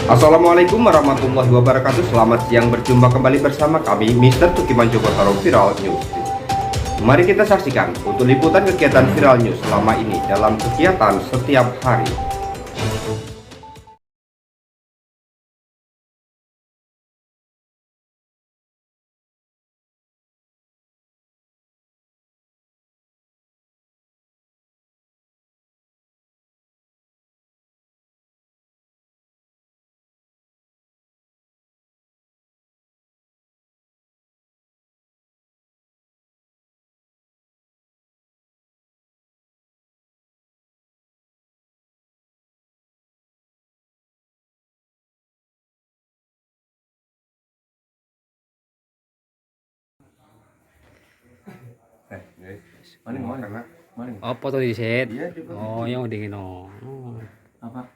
Assalamualaikum warahmatullahi wabarakatuh. Selamat siang, berjumpa kembali bersama kami Mr. Tukiman Jogotaro Viral News. Mari kita saksikan untuk liputan kegiatan Viral News selama ini dalam kegiatan setiap hari. Apa tuh di set? Iya, Oh, yang dingin oh. Apa?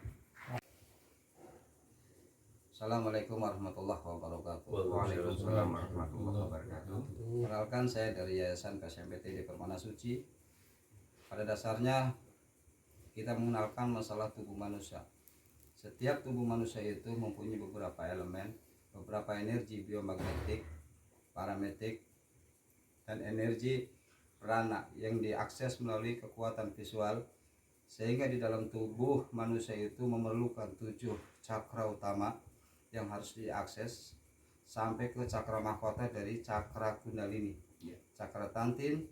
Assalamualaikum warahmatullahi wabarakatuh. Waalaikumsalam warahmatullahi wabarakatuh. Perkenalkan, saya dari Yayasan KSMPT di Permana Suci. Pada dasarnya kita mengenalkan masalah tubuh manusia. Setiap tubuh manusia itu mempunyai beberapa elemen, beberapa energi biomagnetik, parametrik, dan energi prana yang diakses melalui kekuatan visual, sehingga di dalam tubuh manusia itu memerlukan 7 cakra utama yang harus diakses sampai ke cakra mahkota dari cakra kundalini, cakra tantin,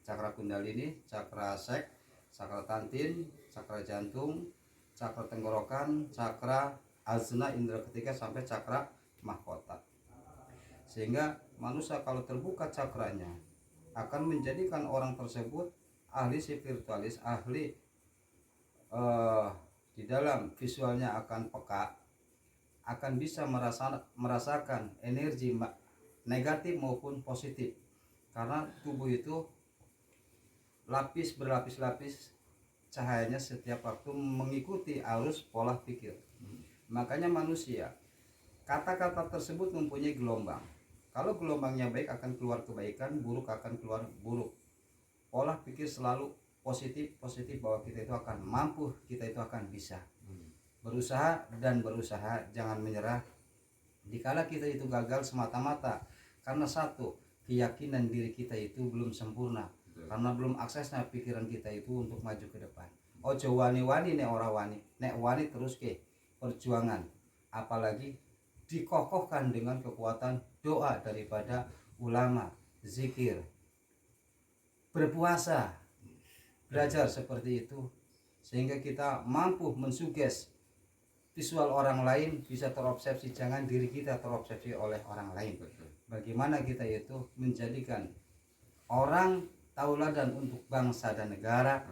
cakra kundalini, cakra sek, cakra tantin, cakra jantung, cakra tenggorokan, cakra azna indera ketiga sampai cakra mahkota. Sehingga manusia kalau terbuka cakranya akan menjadikan orang tersebut ahli spiritualis, ahli di dalam visualnya akan peka, akan bisa merasakan energi negatif maupun positif, karena tubuh itu berlapis-lapis cahayanya setiap waktu mengikuti arus pola pikir. Makanya manusia, kata-kata tersebut mempunyai gelombang. Kalau gelombangnya baik akan keluar kebaikan, buruk akan keluar buruk. Pola pikir selalu positif bahwa kita itu akan mampu, kita itu akan bisa. Berusaha dan berusaha, jangan menyerah. Dikala kita itu gagal semata-mata karena satu, keyakinan diri kita itu belum sempurna, karena belum aksesnya pikiran kita itu untuk maju ke depan. Ojo wani-wani nek ora wani, nek wani terus ke perjuangan, apalagi dikokohkan dengan kekuatan doa daripada ulama, zikir, berpuasa, belajar seperti itu, sehingga kita mampu mensuges visual orang lain bisa terobsesi. Jangan diri kita terobsesi oleh orang lain. Bagaimana kita itu menjadikan orang tauladan untuk bangsa dan negara,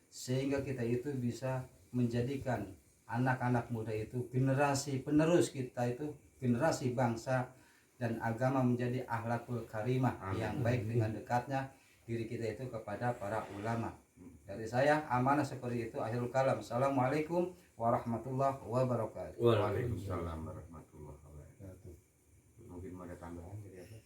sehingga kita itu bisa menjadikan anak-anak muda itu generasi penerus kita itu, generasi bangsa dan agama menjadi akhlakul karimah yang baik dengan dekatnya diri kita itu kepada para ulama. Dari saya amanah seperti itu, akhirul kalam. Assalamualaikum warahmatullahi wabarakatuh. Waalaikumsalam warahmatullahi wabarakatuh. Mungkin mau ada tambahan dari apa?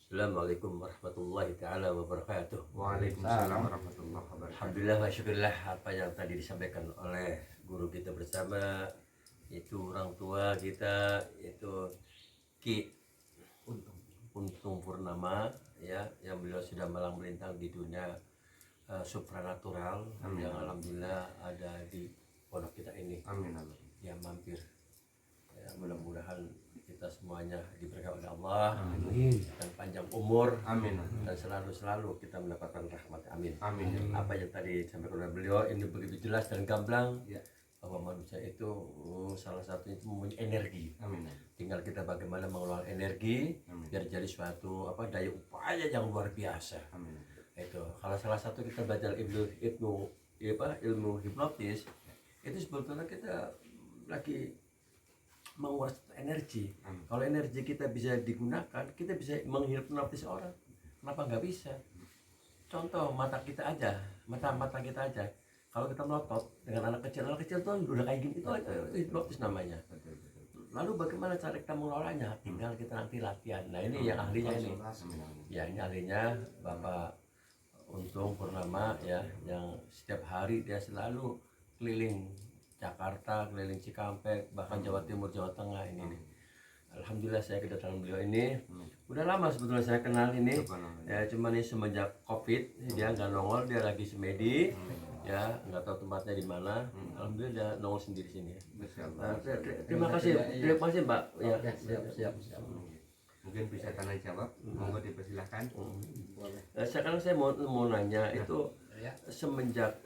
Assalamualaikum warahmatullahi ta'ala wabarakatuh. Waalaikumsalam warahmatullahi wabarakatuh. Alhamdulillah wa syukurillah, apa yang tadi disampaikan oleh guru kita bersama, itu orang tua kita, itu Ki Untung Purnama, ya, yang beliau sudah malang melintang di dunia supranatural. Amin. Yang alhamdulillah ada di pondok kita ini. Amin, amin. Yang mampir, ya, mudah-mudahan kita semuanya diberkahi oleh Allah. Amin. Dan panjang umur. Amin. Dan selalu kita mendapatkan rahmat. Amin. Amin. Apa yang tadi disampaikan oleh beliau ini begitu jelas dan gamblang, Ya. bahwa manusia itu salah satunya itu mempunyai energi. Amin. Tinggal kita bagaimana mengelola energi. Amin. Biar jadi suatu daya upaya yang luar biasa. Amin. Itu kalau salah satu kita belajar ilmu hipnotis, itu sebetulnya kita lagi menguras energi. Kalau energi kita bisa digunakan, kita bisa menghipnotis orang. Kenapa nggak bisa? Contoh mata kita aja, mata kita aja. Kalau kita melotot dengan anak kecil tuh udah kayak gini, itu hipnotis namanya. Lalu bagaimana cara kita mengelolanya? Tinggal kita nanti latihan. Nah ini yang ahlinya ini. Ya ini ahlinya Bapak Untung Purnama, ya, yang setiap hari dia selalu keliling Jakarta, keliling Cikampek, bahkan Jawa Timur, Jawa Tengah ini nih. Alhamdulillah saya kedatangan beliau ini. Udah lama sebetulnya saya kenal ini. Ya cuma nih semenjak Covid dia nggak nongol, dia lagi semedi. Ya nggak tahu tempatnya di mana. Alhamdulillah dia nongol sendiri sini. Terima kasih, terima kasih Mbak. Ya, Siap. Mungkin bisa tanya jawab, monggo dipersilahkan. Sekarang saya mau nanya itu semenjak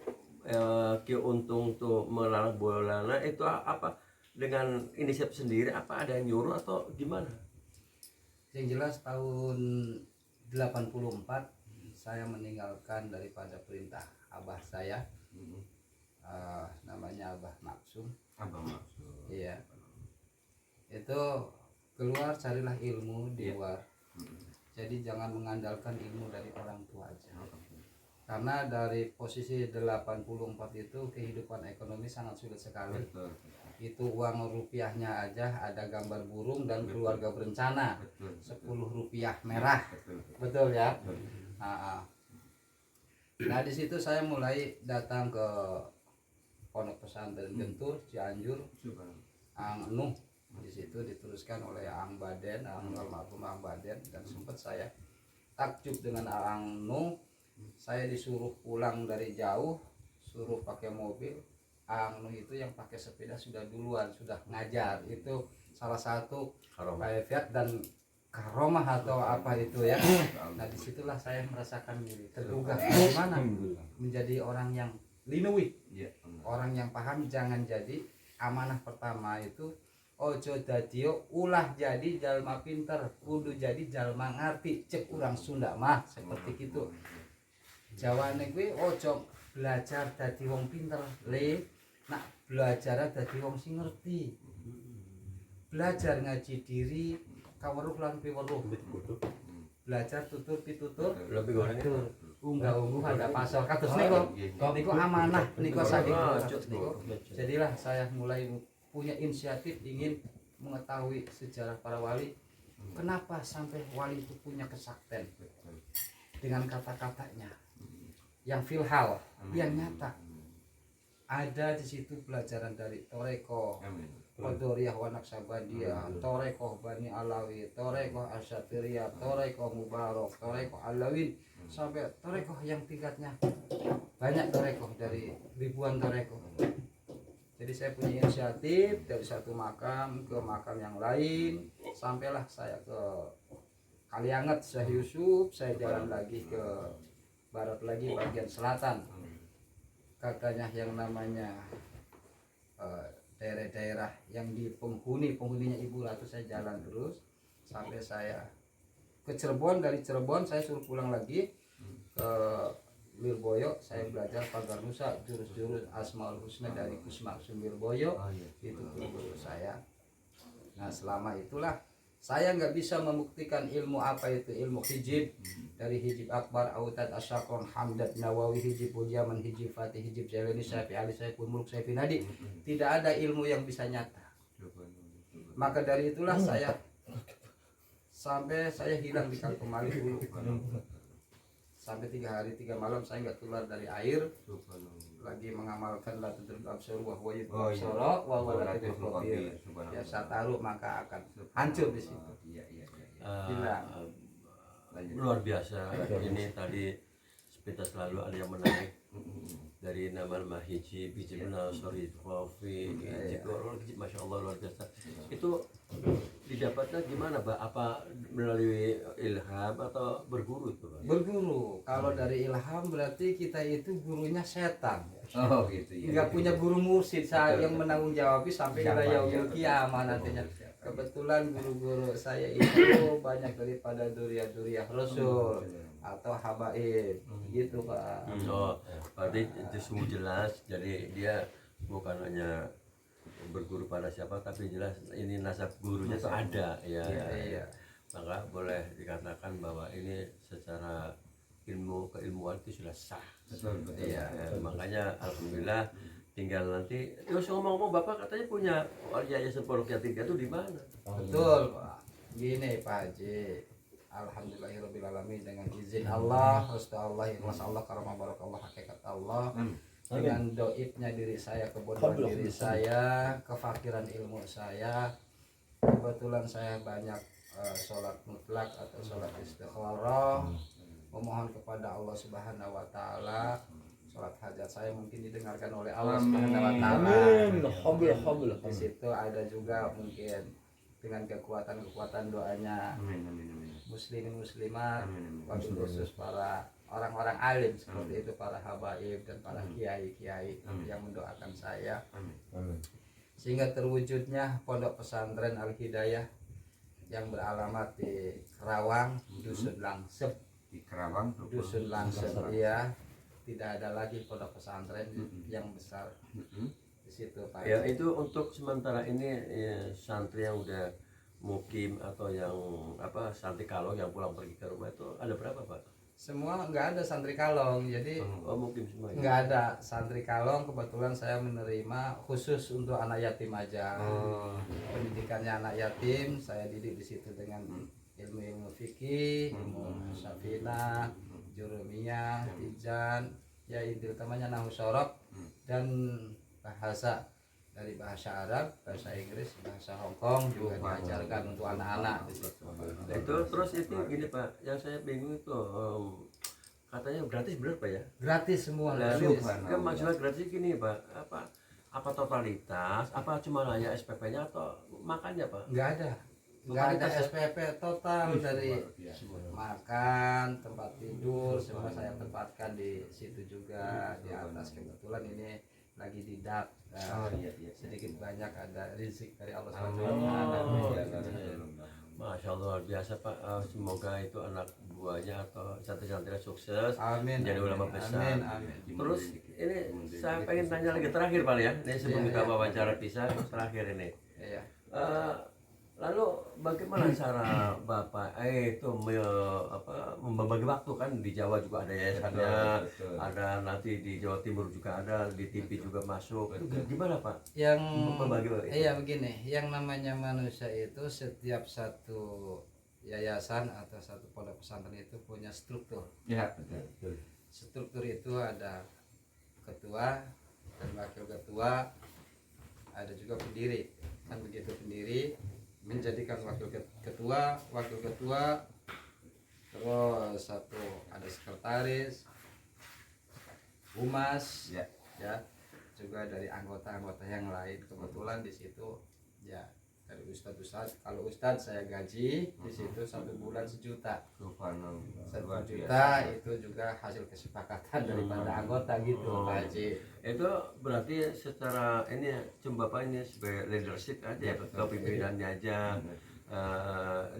Ki Untung tuh melarang bola itu apa dengan inisiatif sendiri, apa ada yang nyuruh atau gimana? Yang jelas tahun 84 saya meninggalkan daripada perintah abah saya, namanya Abah Maksum. Abah Maksum. Iya. Itu keluar carilah ilmu di luar. Jadi jangan mengandalkan ilmu dari orang tua aja. Karena dari posisi 84 itu kehidupan ekonomi sangat sulit sekali. Betul. Itu uang rupiahnya aja ada gambar burung dan keluarga berencana. 10 rupiah merah. Betul ya. Nah di situ saya mulai datang ke pondok pesantren Gentur Cianjur, Ang Nuh. Di situ diteruskan oleh Ang Baden, almarhum Ang Baden, dan sempat saya takjub dengan Ang Nuh. Saya disuruh pulang dari jauh, suruh pakai mobil. Ang Nuh itu yang pakai sepeda sudah duluan, sudah ngajar. Itu salah satu kaifiat dan karomah atau apa itu ya. Nah disitulah saya merasakan diri tergugah bagaimana menjadi orang yang linuwi, orang yang paham. Jangan jadi amanah pertama itu ojo dadio ulah jadi jalma pinter, kudu jadi jalma ngerti, cek urang Sunda mah seperti itu. Jawane kuwi ojo belajar dadi wong pinter le, nak belajar dadi wong sing ngerti. Belajar ngaji diri kaweruh lan piweruh. Belajar tutur pitutur Lebih goreng itu. unggah-ungguh ada pasal kados niku amanah niku saking niku. Jadilah saya mulai punya inisiatif ingin mengetahui sejarah para wali. Kenapa sampai wali itu punya kesaktian dengan kata-katanya yang filhal, yang nyata. Ada di situ pelajaran dari Toreko, Qadoriyah wa Naqsabandiyah, Toreko Bani Alawi, Toreko Asyatiriah, Toreko Mubarak, Toreko Alawin, sampai Toreko yang tingkatnya banyak Toreko, dari ribuan Toreko. Jadi saya punya inisiatif dari satu makam ke makam yang lain, sampailah saya ke Kalianget Syekh Yusuf, saya jalan lagi ke barat lagi bagian selatan. Katanya yang namanya daerah-daerah yang di penghuninya Ibu Ratu, saya jalan terus sampai saya ke Cirebon. Dari Cirebon saya suruh pulang lagi ke Lirboyo. Saya belajar pagar nusa, jurus-jurus Asmaul Husna dari Gus Maksum Lirboyo. Itu guru saya. Nah selama itulah saya nggak bisa membuktikan ilmu apa itu ilmu hijib, dari hijib akbar, autad, asyakron, hamdat, nawawi, hijib budiaman, hijib fatih, hijib jalani, syafi ali, syaiful mulk, syafi nadi. Tidak ada ilmu yang bisa nyata. Maka dari itulah saya sampai saya hilang di kampung Mali dulu. Sampai 3 hari 3 malam saya nggak keluar dari air, lagi mengamalkan la tudrul absar wa huwa yudrul absara wa huwa latiful khabir. Ya saya taruh maka akan hancur di situ. Luar biasa. Ini tadi sepintas selalu ada yang menarik dari nama hijib, sorry, kopi, masya Allah luar biasa. Itu didapatnya gimana, Pak? Apa melalui ilham atau berguru itu, Pak? Berguru. Kalau dari ilham berarti kita itu gurunya setan. Oh gitu ya. Enggak punya guru mursyid saya yang menanggung jawab sampai ila yaumil qiyamah nantinya. Kebetulan guru-guru saya itu banyak daripada duriah-duriah Rasul atau habaib gitu Pak. Oh, berarti itu jelas. Jadi dia bukan hanya berguru pada siapa, tapi jelas ini nasab gurunya itu ada ya. Iya. Maka boleh dikatakan bahwa ini secara keilmuan itu sudah sah. Betul. Iya, makanya alhamdulillah. Tinggal nanti, terus ngomong-ngomong Bapak katanya punya yayasan Pondok Yatim itu di mana? Betul Pak. Gini Pak Haji, alhamdulillahirobbilalamin, dengan izin Allah, restu Allah, ikhlas Allah, karamah barakallah, hakikat Allah. dengan doibnya diri saya, kebodohan diri saya, kefakiran ilmu saya. Kebetulan saya banyak sholat mutlak atau sholat istikharah, memohon kepada Allah Subhanahu wa taala. Sholat hajat saya mungkin didengarkan oleh Allah Subhanahu wa taala. Di situ ada juga mungkin dengan kekuatan doanya muslimin muslimat, wabil khusus para orang-orang alim seperti itu, para habaib dan para kiai-kiai yang mendoakan saya, sehingga terwujudnya pondok pesantren Al Hidayah yang beralamat di Kerawang, Dusun Langsep. Di Kerawang, Dusun Langsep, iya. Tidak ada lagi pondok pesantren yang besar di situ, Pak. Ya, itu untuk sementara ini ya, santri yang udah mukim atau yang santri kalong yang pulang pergi ke rumah itu ada berapa, Pak? Semua nggak ada santri kalong, jadi Mukim semua. nggak ada santri kalong. Kebetulan saya menerima khusus untuk anak yatim aja. Pendidikannya anak yatim saya didik di situ dengan ilmu fikih, ilmu syafina, jurumiyah, tijan, ya inti utamanya nahwu sorof dan bahasa, dari bahasa Arab, bahasa Inggris, bahasa Hongkong juga diajarkan untuk anak-anak di situ. Itu terus itu gini Pak, yang saya bingung itu katanya gratis, benar Pak ya? Gratis semua. Gratis. Kan masalah gratis gini Pak, apa totalitas, apa cuma hanya SPP-nya atau makannya Pak? Nggak ada SPP total, dari makan, tempat tidur, semua saya tempatkan di situ juga di atas. Kebetulan ini lagi didak, sedikit banyak ada rezeki dari Allah SWT. Masya Allah, luar biasa Pak. Semoga itu anak buahnya atau santri-santri sukses, Amin. jadi ulama besar. Amin. Terus ini saya pengen tanya lagi terakhir Pak ya, ini sebelum kita wawancara pisah terakhir ini. Iya. Lalu bagaimana cara Bapak itu membagi waktu, kan di Jawa juga ada yayasannya, ada nanti di Jawa Timur juga ada, di TV juga masuk. Itu gimana Pak? Yang membagi waktu? Iya begini, yang namanya manusia itu setiap satu yayasan atau satu pondok pesantren itu punya struktur. Ya, betul. Struktur itu ada ketua dan wakil ketua, ada juga pendiri. Kan begitu, pendiri menjadikan wakil ketua, terus satu ada sekretaris, humas, ya juga dari anggota-anggota yang lain. Kebetulan di situ ya dari ustadz, kalau ustadz saya gaji di situ 1 bulan 1 juta. 1 juta itu juga hasil kesepakatan daripada anggota gitu, Pak Haji. Itu berarti secara ini cuma Bapak ini sebagai leadership aja, kepimpinannya aja.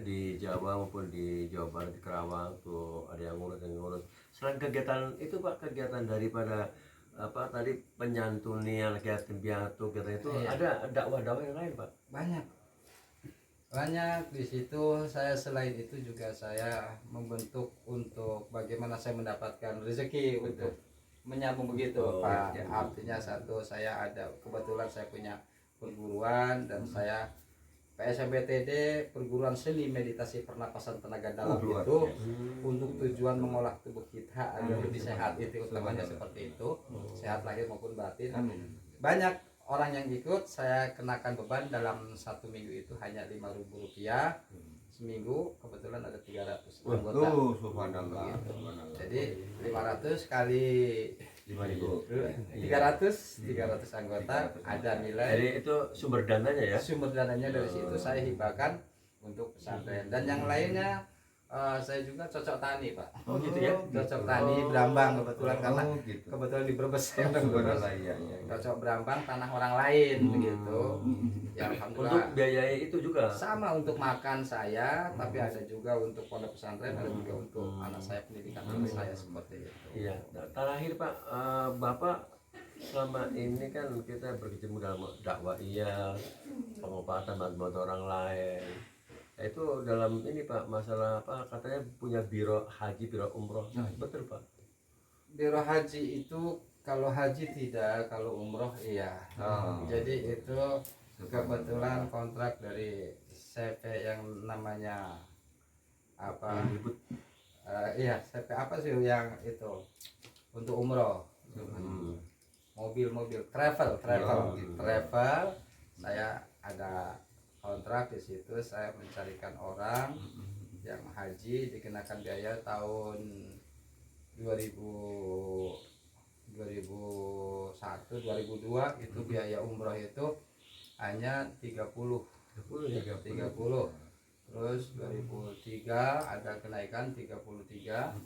Di Jawa maupun di Jawa Barat, di Kerawang tuh ada yang ngurus. Selain kegiatan itu Pak, kegiatan daripada tadi penyantunian, kegiatan piatu, itu ada dakwah-dakwah yang lain Pak? Banyak di situ. Saya selain itu juga saya membentuk untuk bagaimana saya mendapatkan rezeki untuk menyambung begitu, Pak. Artinya satu, saya ada kebetulan saya punya perguruan dan saya PSMBTD, perguruan seni meditasi pernapasan tenaga dalam itu untuk tujuan mengolah tubuh kita agar lebih sehat, itu utamanya seperti itu, sehat lahir maupun batin. Banyak orang yang ikut, saya kenakan beban dalam 1 minggu itu hanya Rp5.000 seminggu. Kebetulan ada 300 anggota. Gitu. Jadi 500 kali 300 anggota, ada nilai. Jadi itu sumber dananya ya? Sumber dananya dari situ saya hibahkan untuk pesantren. Dan yang lainnya saya juga cocok tani, Pak. Oh gitu ya? Cocok tani Brambang kebetulan, karena kebetulan di Brebes saya cocok Brambang, tanah orang lain begitu. Ya alhamdulillah. Untuk biayai itu juga Sama untuk makan saya, tapi ada juga untuk pondok pesantren, ada juga untuk anak saya, pendidikan anak saya, seperti itu. Iya. Terakhir Pak, Bapak selama ini kan kita berkecimpung dalam dakwah, pengobatan bantuan orang lain. Itu dalam ini Pak, masalah katanya punya biro haji, biro umroh, betul Pak? Biro haji itu kalau haji tidak, kalau umroh iya. Jadi itu kebetulan kontrak dari CV yang namanya CV apa sih yang itu untuk umroh. mobil travel. Saya ada kontrak di situ, saya mencarikan orang yang haji dikenakan biaya tahun 2001 2002 itu biaya umroh itu hanya 30. Terus 2003 ada kenaikan 33.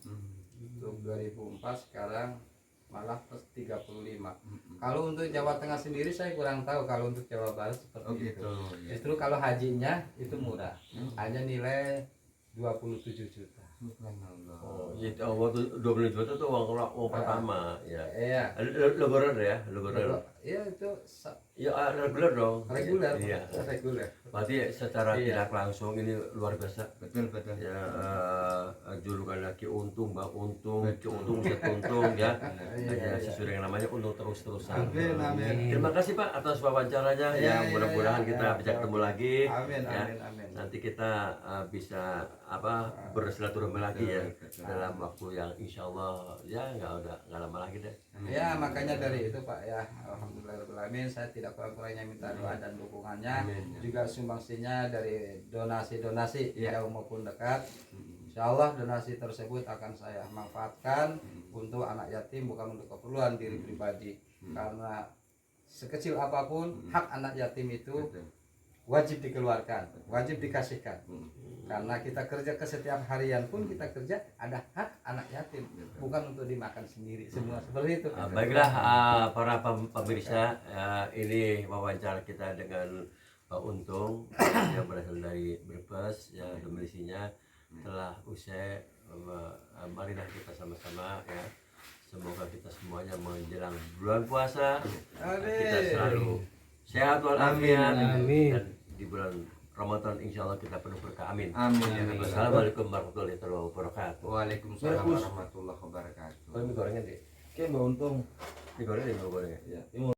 Untuk 2004 sekarang malah plus 35. Kalau untuk Jawa Tengah sendiri saya kurang tahu, kalau untuk Jawa Barat seperti itu. Ya. Justru kalau hajinya itu murah, hanya nilai 27 juta. Oh, jadi waktu 20 juta itu uang pertama ya. Iya. Reguler ya, reguler. Iya itu Ya reguler dong. reguler. Iya. Reguler. Berarti secara Iya. tidak langsung ini luar biasa. Betul. Ya julukan lagi untung, Bang untung, untung setuntung ya. Iya. Sesuai dengan namanya untung terus-terusan. Amin. Terima kasih Pak atas wawancaranya. Iya, Ya mudah-mudahan iya, kita iya. bisa ketemu lagi. Amin, Ya. amin. Nanti kita bisa bersilaturahmi lagi ya dalam waktu yang insya Allah ya nggak lama lagi deh. Ya makanya dari itu Pak ya, alhamdulillahirobbilalamin, saya tidak kurang-kurangnya minta doa dan dukungannya. Amin. Juga sumbangsinya dari donasi-donasi Ya. jauh maupun dekat. Insya Allah donasi tersebut akan saya manfaatkan untuk anak yatim, bukan untuk keperluan diri pribadi. Karena sekecil apapun hak anak yatim itu wajib dikeluarkan, wajib dikasihkan. Karena kita kerja ke setiap harian pun kita kerja ada hak anak yatim, bukan untuk dimakan sendiri semua seperti itu. Baiklah para pemirsa, ini wawancara kita dengan Pak Untung yang berasal dari Brebes ya, domisilinya telah usai. Marilah kita sama-sama ya, semoga kita semuanya menjelang bulan puasa kita selalu sehat walafiat, dan di bulan Ramadan insya Allah kita penuh berkah. Amin. Wassalamualaikum warahmatullahi wabarakatuh. Waalaikumsalam warahmatullahi wabarakatuh. Kalau mie gorengnya deh, Oke, Mbak Untung. mie gorengnya deh, mie gorengnya. Ya, ini mau